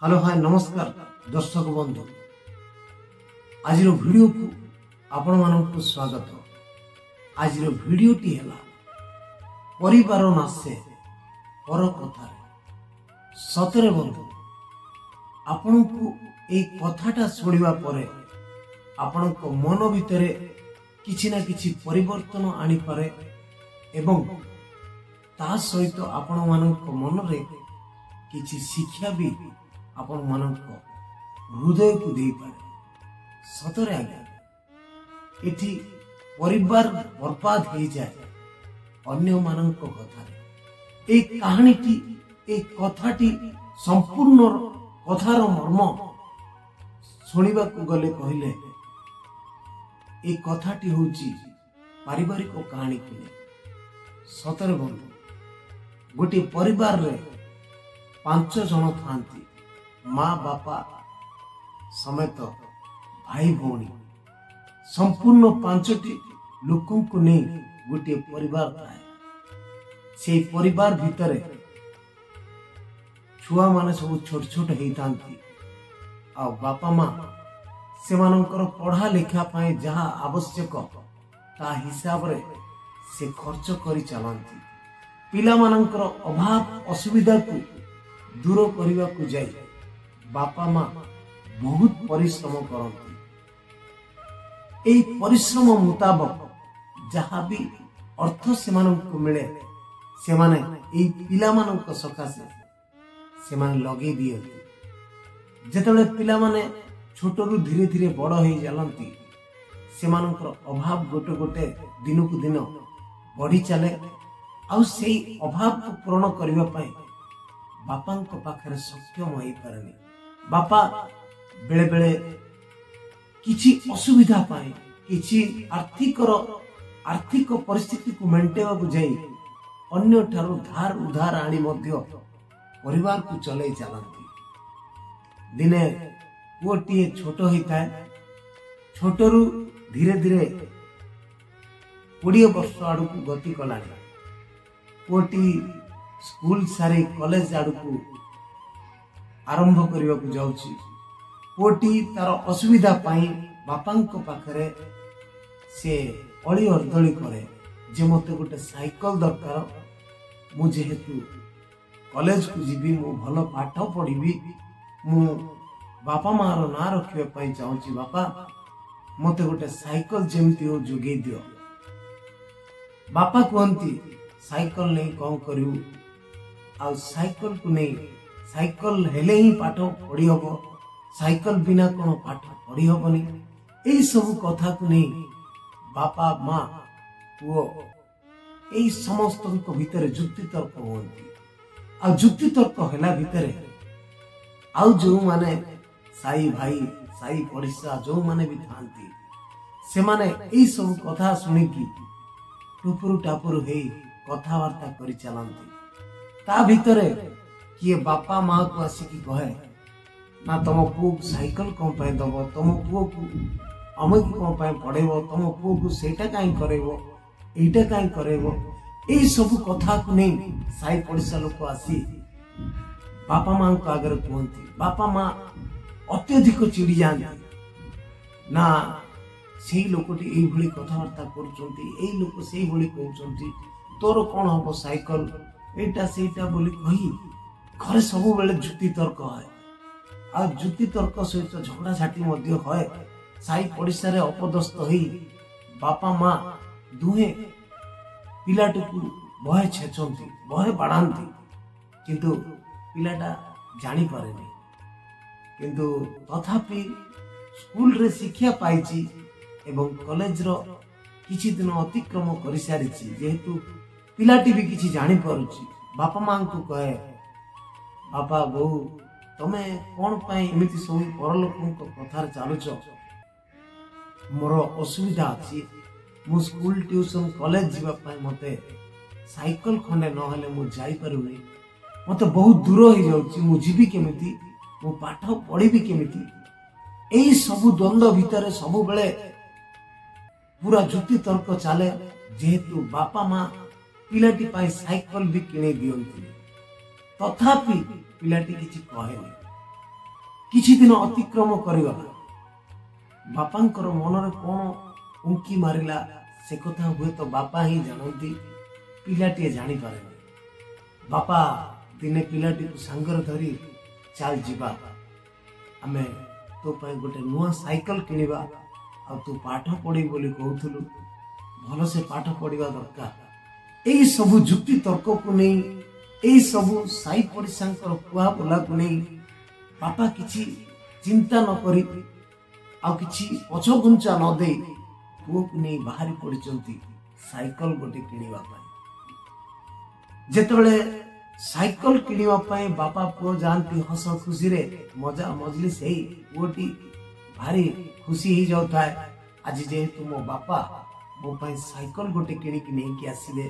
Hello hi नमस्कार दर्शक बंधु आज वीडियो को आपण मानक स्वागत। आज वीडियो टी है परिवार नाशे पर कथा सतरे बंधु आपण को एक कथाटा शुणा परे आपण को मन भितर किछि ना किछि परिवर्तन आनी पारे एवं ता सहित आपण मानक मन रे किछि शिक्षा भी आपण मानक हृदय को दे पारे। सतरे आज्ञा एठी परिवार बर्बाद हो जाए अन्य मानक कथा एक कहानी टी एक कथाटी संपूर्ण कथार मर्म शुणा को गले कहले एक कथाटी होची पारिवारिक कहानी को सतरे बंधु गोटे परिवार रे 5 जन थांती माँ बापा समेत भाई भौणी संपूर्ण 5टी लोकों को नहीं गोटे परिवार थाए। से परिवार भितर छुआ माने सब छोट छोट होता आ बापा माँ से मानकर पढ़ा लिखा पाए जहाँ आवश्यक ता हिसाब रे से खर्च करी चलांती। पिला मानकर अभाव असुविधा को दूर करने को जाए बापा माँ बहुत परिश्रम करती। ए परिश्रम मुताबक जहाँ भी अर्थ से मिले से माने ए पिला मानक सकाशे से माने लगे दियती। जेतले पिला माने छोटरू धीरे धीरे बड़ हो जालंती से मानकर अभाव गोटे गोटे दिन को दिन बढ़ी चले आउ से अभाव को पूर्ण करने पाए बापा पाखरे सक्षम हो पारे। बापा बेले बेले किछि असुविधा पाए किछि आर्थिक परिस्थिति को मेंटेवा को जाई अन्य ठारो धार उधार आनी मध्य परिवार को चले चलती। दिने पुओटीए छोट होता है छोटरू धीरे धीरे 20 वर्ष आड़ को गति कला पुओटी स्कूल सारी कॉलेज आड़ को आरंभ करने को जाउची। पुओटी तार असुविधा पाई बापांक पाखरे से अली अर्दली करे जे मते गोटे साइकल दरकार मु जेहेतु कॉलेज को जीवी मु भल पाठ पढ़ी मु बापा माँ रो ना रखिबे पई चाहूची बापा मते गोटे साइकल जेमती हो जोगे दियो। बापा कहती साइकल नहीं कौन करू आ साइकल को नहीं साइकल हेले ही पाठ पढ़ी हम साइकल बिना कौन पाठ पढ़ी हमनी यही सब कथा को नहीं बापा माँ पुओ यही समस्त भितर जुक्ति तर्क होती आ जुक्ति तर्क हैला भितर आउ जो माने साई भाई साई पड़िसा जो माने भी थांती से माने यही सब कथा सुनिकी टुपुरु टापुरु हे कथावार्ता करी चलती। ता भितरे किए बापा माँ को आसिकी कहे ना तुम पुओ को साइकल कौन पाए दब तुम पुओ को अमुक कौन पाए पढ़ेब तुम पुओ को सेटा काई करेब एटा काई करेब यही सब कथा को नहीं साई पड़िसा लोक आसी बापा माँ को आगे कहती। बापा माँ अत्यधिक चिड़ी जाती ना से लोकटी यही भली कथबार्ता कर लोक से कहते तोर कौन हम साइकल एटा सेटा बोली कही घरे सब बेले जुक्ति तर्क है आ जुक्ति तर्क सहित झगड़ा झाटी मध्य है साई पड़िसा रे अपदस्थ होई बापा माँ दुहे पिलाटी को बहे छेचंती बहे बाड़ांती किंतु पिलाटा जानी पारेनी किंतु तथापि स्कूल रे शिक्षा पाइची एवं कॉलेज रो किछि दिन अतिक्रम करि सारिची जेहेतु पिलाटी भी किछि जानी पारुची बापा माँ को कहे बापा बहु तमे कौन पाई एमिति सब परलोकों कथार चलुच मोर असुविधा अच्छी मु स्कूल ट्यूशन कॉलेज जीवा पाई मते साइकल खंडे न हेले मु जाई पारुनी मते बहुत दूर हो जाउची मु जीवी केमिति मु पाठ पढ़ी केमिति एई सब द्वंद्व भितर सब बेले पूरा जुक्ति तर्क चले जेहेतु बापा माँ पिलाटी पाई साइकल भी किणे दियंती तथापि पिलाटी किछि कहेनी किछि दिन अतिक्रम करिगला बापांकर मनरे कोन उंकी मारिला से कथा हुए तो बापा ही जानती पिलाटी जानी पारे बापा दिने पिलाटी को सांगर धरी चल जीवा आमे तो पाए गोटे नुआ साइकिल किनिबा आ तू पाठ पढ़ी बोली कहथुलु भल से पाठ पढ़िबा दरकार एई सब जुक्ति तर्क को नहीं एई सब साई पड़िसांकर कुआ बोला को नहीं बापा किछि चिंता न करी आ किछि पछगुंचा न दे पुओ को नहीं बाहरी पड़िचंती साइकिल गोटे किनिबा पाए जेतबेले साइकिल किनिबा पाए बापा पुओ जानती हस खुशी रे मजा मजलिस हेई पुओटी भारी खुशी ही जाउता है आज जेहेतु मो बापा मो पाए साइकिल गोटे किणी कि नहीं कि आसीबे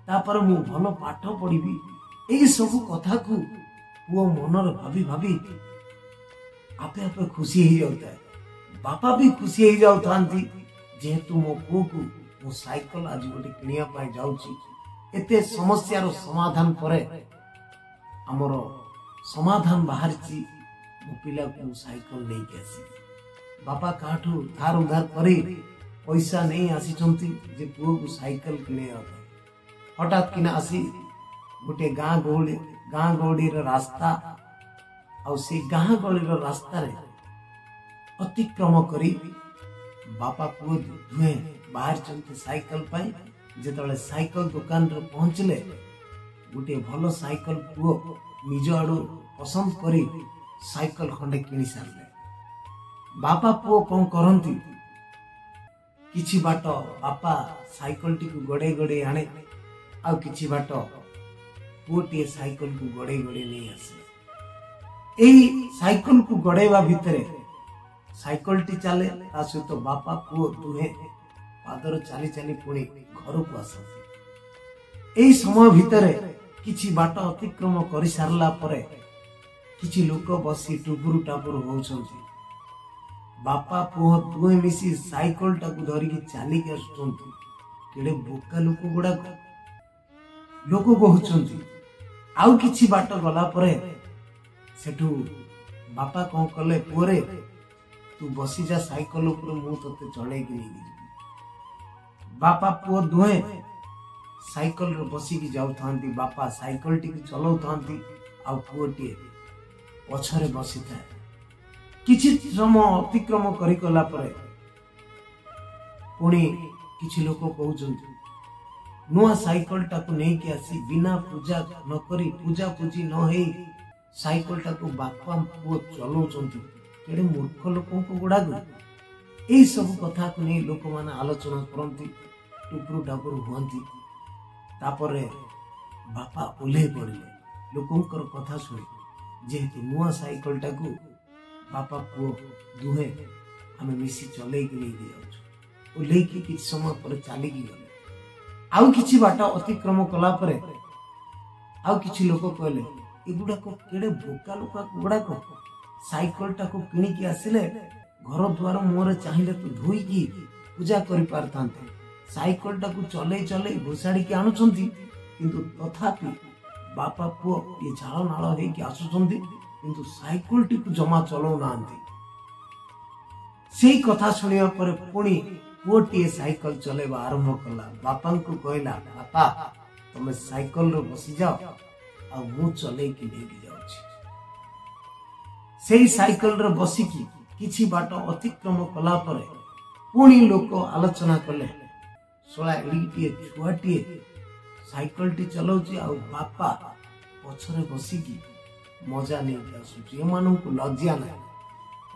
तापर मु भलो पाठ पढ़िबी एई सब कथा को पुओ मनर भाभी भाभी आपे आपे खुशी ही जाउता है बापा भी खुशी ही जाउतांती जेहेतु मो पुओ को मो साइकिल आज गोटे किनिया पाए जाउची एते समस्या रो समाधान करे हमर समाधान बाहरची मो पिला को साइकिल नहीं के आसी बापा काठू धार उधार करी पैसा नहीं आसी चंती जे पुओ को साइकिल किने हठात किना आसी गोटे गाँ गौड़ी रो रास्ता आ से गाँ गौड़ी रो रास्ता रे अतिक्रम करी बापा पुओ दुहे बाहर चलते साइकिल पाई जेतले साइकिल दुकान रे पहुंचले गोटे भलो साइकिल पुओ निज आडू पसंद करी साइकिल खंडे किनी सारले बापा पुओ कौन करंती किछि बाट बापा साइकिल टी को गड़े गड़े आने आ किछि बाट पुओटी साइकिल को गड़े गड़े नहीं आसे एई साइकिल को गड़ेवा भितरे साइकिल टी चले ता सहित बापा पुओ दुहे पादर चली चली पुणी घर को आसती एई समय भितरे किछि बाट अतिक्रम करि सारला परे किछि लोक बसी टुपुरु टापुरु होउछंती बापा पुओ दुहे मिसी साइकिल टाकू धरिकी चली के आसुछंती केडे बोका लोक गुडा लोक कहउछंती आउ किछि बाट गला परे सेठू बापा कौन कले पुओरे तू बसी जा साइकिल ऊपर मु तते चढ़े कि नहीं बापा पुओ दुहे साइकिल रे बसी की जाउ थांती बापा साइकिल टी चलाउ थांती आ पुओटी पछरे बसी थाए किछि समय अतिक्रम करि कला परे पुणी किछि लोक कहउछंती नुआ साइकिल टाकू नहीं के आसी बिना पूजा न करी पूजा पूजी न हेई साइकिल टाकू बापा पुओ चलाउछंती केडे मूर्ख लोकों को गुड़ा एई सब कथा को नहीं लोक माने आलोचना करंती टुपुरु टापुरु हुअंती तापरे बापा ओले पड़िले लोकंकर कथा सुनी जेहेतु नुआ साइकिल टाकू बापा पुओ दुहे आमे मिसी चले कि नहीं दियाछु ओले कि किछ समय पर चली कि गले आउ किछि बाट अतिक्रम कला परे आउ किछि लोक कहले एगुडा को केडे बोका लोका गुडा को साइकिल टाकू किणी की आसिले घर द्वार मोरे चाहिए तो धोई की पूजा करि पारथांते साइकिल टाकू चले चले घोषाड़ी के आनुचंती किंतु तथापि बापा पुओ ये झाड़ नाଳ हेकी आसुचंती किंतु साइकिल टी को जमा चलो नांती सेही कथा सुनिया पर पुणी पुओटी साइकिल चलेबा आरंभ कला बापा को कहला बापा तमे साइकिल रे बसी जाओ आ मु चले कि लेके जाउछी सेही साइकिल रे बसी की किछि बाट अतिक्रम कला परे पुणी लोक आलोचना कले सोला एडिटिए छुआटिए साइकिल टी चलाउची आ बापा पछरे बसी की मजा नहीं आसुची एमानन को लज्जा ना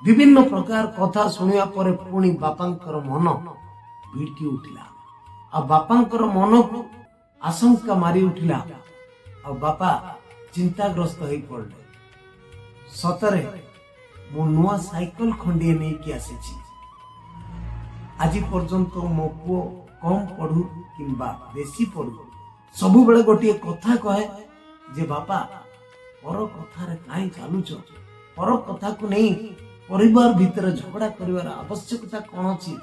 विभिन्न प्रकार कथा सुनिया परे पुणी बापांकर मन भिड़की उठिला आ बापांकर मन को आशंका मारी उठिला आ बापा चिंताग्रस्त होई पड़ले सतरे मो नुआ साइकिल खंडिए नहीं कि आसीची आज पर्यंत मो पुओ कम पढ़ू किंबा बेसी पढ़ू सबु बेले गोटे कथा कहे जे बापा पर कथा रे काई चालुच पर कथा को नहीं परिवार भीतर झगड़ा करिवार आवश्यकता कौन अछि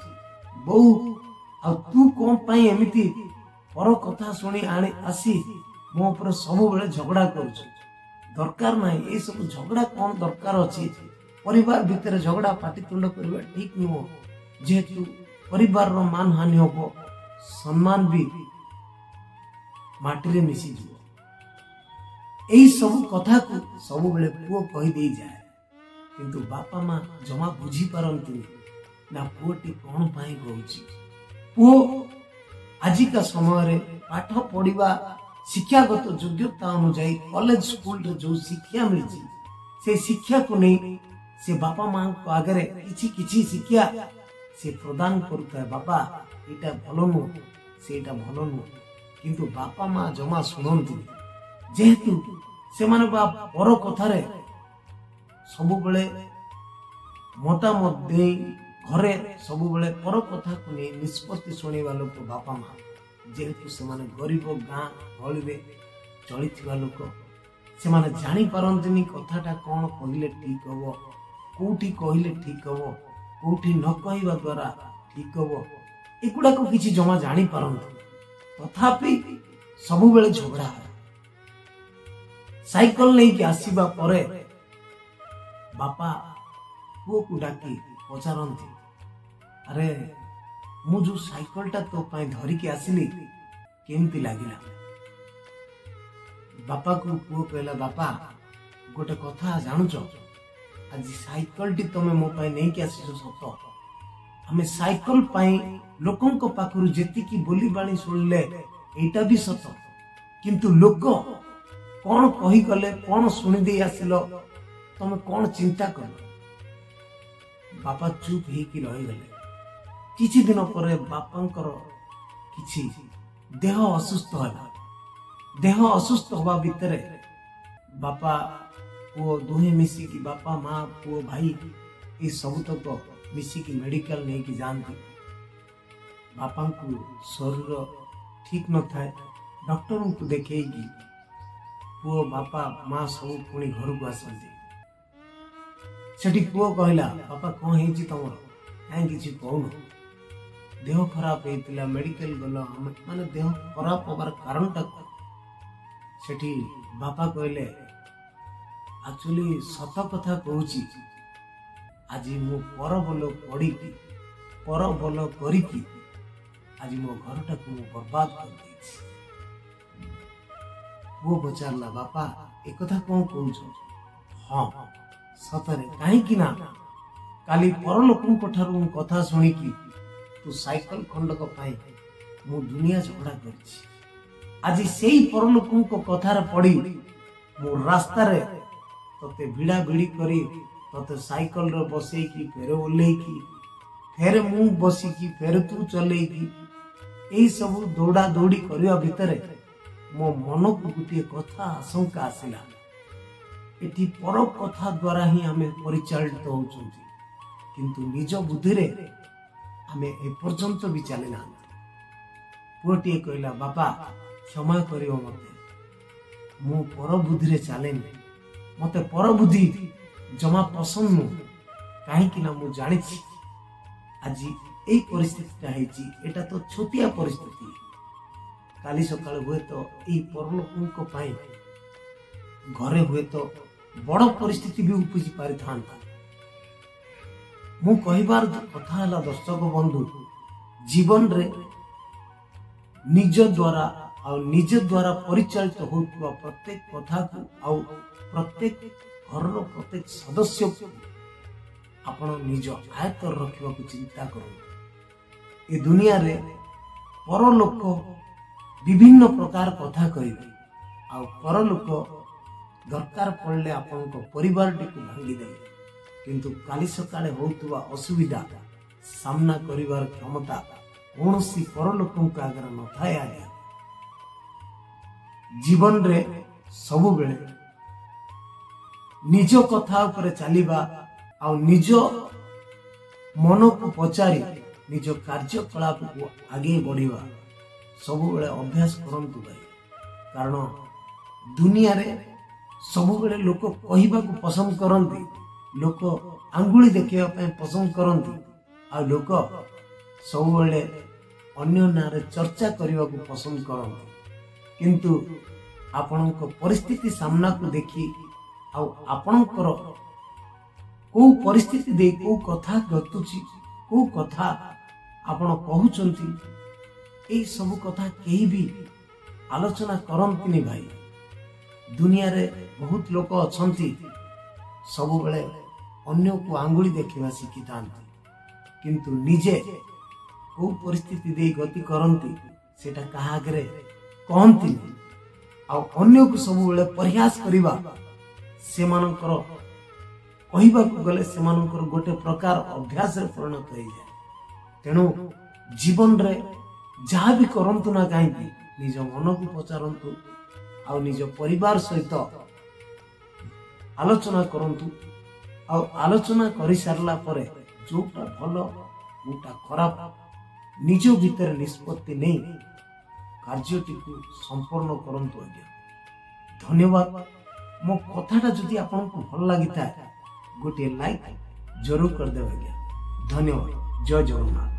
बहु आ तू कोन पई एमिति पर कथा सुनी आने आसी मो ऊपर सब बेले झगड़ा करूछ दरकार नहीं ए सब झगड़ा कौन दरकार अछि परिवार भितर झगड़ा पाटितुंड करबा ठीक नुह जेहेतु परिवार रो मान हानि होबो सम्मान भी माटी रे मिसी जीवो एही सब कथा को सब बेले पुओ कहि देई जाए किंतु बापा मां जमा बुझी पारंती ना पुओटी कोन पाई कहूची पुओ आजि का समय रे पाठ पढ़िबा शिक्षागत योग्यता अनुसार कॉलेज स्कूल रे जो शिक्षा मिली से शिक्षा को नहीं से बापा मां को आगे किछि किछि शिक्षा से प्रदान करता है बापा एटा भलो नु सेटा भलो नु किंतु बापा मां जमा सुनंती जेहेतु से माने बा पर कथा रे सब बेले मतामत दे घरे सब बेले पर कथा को नहीं निष्पत्ति सुनेवा लोक बापा मां जेहेतु से माने गरीब गां गली रे चलिथिबा लोक से माने जानी पारंतिनी कथाटा कोन कहिले ठीक हबो कोठी कहिले ठीक हबो कोठी न कहवा द्वारा ठीक हबो एकुडा को किछि जमा जानी पारंत तथापि सब बेले झगड़ा है साइकल नहीं कि आसीबा परे बापा पुओ को डाकी पचारंती अरे मु जो साइकल टा तो पाई धरी के आसिली केमती लागिला बापा को पुओ कहला बापा गोटे कथा जानुच आज साइकल टी तमे मो पाई नहीं के आसीछ सत हमें साइकल पाई लोकन को पाखरु जेति की बोली बाणी सुनले एटा भी सत किंतु लोक कौन कही गले कौन सुनी दे आसिलो तमे कौन चिंता कर बापा चुप ही की रही गले किछि दिन पर बापांकर किछि देह असुस्थ होला देह असुस्थ होबा भितरे बापा पुओ दुहे मिसी की बापा मां पुओ भाई ए सब तक मिसी की मेडिकल नहीं की जानती बापा को शरीर ठीक न थाए डॉक्टर को देखेगी पुओ बापा मां सब पुणी घर को आसती सेठी पुओ कहला बापा कौन हेची तमर काई किछि कहून देह खराब हेतिला मेडिकल गलो माने देह खराब होबार कारण ता सेठी बापा कहले एक्चुअली सत कथा कहूची आज मो पर बोलो पड़ी पर बोलो करी आज मो घरटा को बर्बाद कर देछि वो बचारला बापा एक कथा कौन कहूछ हाँ सतरे कहीं कि ना काली पर लोकन ठारू कथा सुनी कि तू साइकल खंडक पाई मु दुनिया झगड़ा करछि आज सेही पर लोकन को कथा रे पड़ी मो रास्ता रे तते भिड़ा भिड़ी करी तते साइकल रे बसई की फेर ओल्ले की फेर मु बसी की फेर तू चले की एही सब दौड़ा दौड़ी करिया भितरे मो मन को गुटिए कथा आशंका आसिला एटी पर कथा द्वारा ही हमें परिचालित होचुंती किंतु निज बुद्धि रे हमें ए पर्यंत भी चले ना पुओटी कहला बापा क्षमा करियो मते मु पर बुद्धि रे चले मते पर बुद्धि जमा पसंद नु काहे कि ना मु जानि छी आज ए परिस्थिति हेची एटा तो छोटिया परिस्थिति काली सकाळ हुए तो ए परलोकन को पाई घरे हुए तो बड़ परिस्थिति भी उपजी पारि थांता मु कहिबार कथा हला दर्शक बंधु जीवन रे निज द्वारा आ निज द्वारा परिचालित होतुवा प्रत्येक कथा को आ प्रत्येक घर रो प्रत्येक सदस्य को आपण निज आयत्त रखिबा को चिंता करो ए दुनिया रे परलोक विभिन्न प्रकार कथा कहिबे आ परलोक दरकार पड़ले आपण को परिवार टी को भांगी देबे किंतु काली सकाळे होतुवा असुविधा सामना करिवार क्षमता कोनोसी परलोकन का आगर न थाए आज्ञा जीवन रे सब बेले निज कथा ऊपर चलीबा आ निज मन को पचारी निज कार्यकलाप को आगे बढ़िबा सब बेले अभ्यास करंतु भाई कारण दुनिया रे सब बेले लोक कहिबा को पसंद करंती लोक आंगुली देखिबा पय पसंद करंती आ लोक सब बेले अन्य नारे चर्चा करबा को पसंद करंती किंतु आपनक परिस्थिति सामना को देखी आ आपनकर को परिस्थिति दे को कथा घटुची को कथा आपण कहउचंती ए सब कथा केही भी आलोचना करंतिनी भाई। दुनिया रे बहुत लोक अछंती सब बेले अन्य को आंगुली देखिबा शिखी थांती, किंतु निजे को परिस्थिति दे गति करंती सेटा कहा आगे कहती आ अन्य को सब बेले प्रयास करिबा से मानकर कहबा को गले से मानकर गोटे प्रकार अभ्यास रे परिणत हो जाए। तेणु जीवन रे जहाँ भी करंतु ना कहीं निज मन को पचारंतु आ निज परिवार सहित आलोचना करंतु आ आलोचना करि सारला परे जोटा भलो जोटा खराब निज भीतर निष्पत्ति नहीं कार्यटी को संपूर्ण करंतु। आज्ञा धन्यवाद। मो कथाटा जदि आपको भल लगी था गोटे लाइक जरूर कर दे। आज्ञा धन्यवाद। जय जगन्नाथ।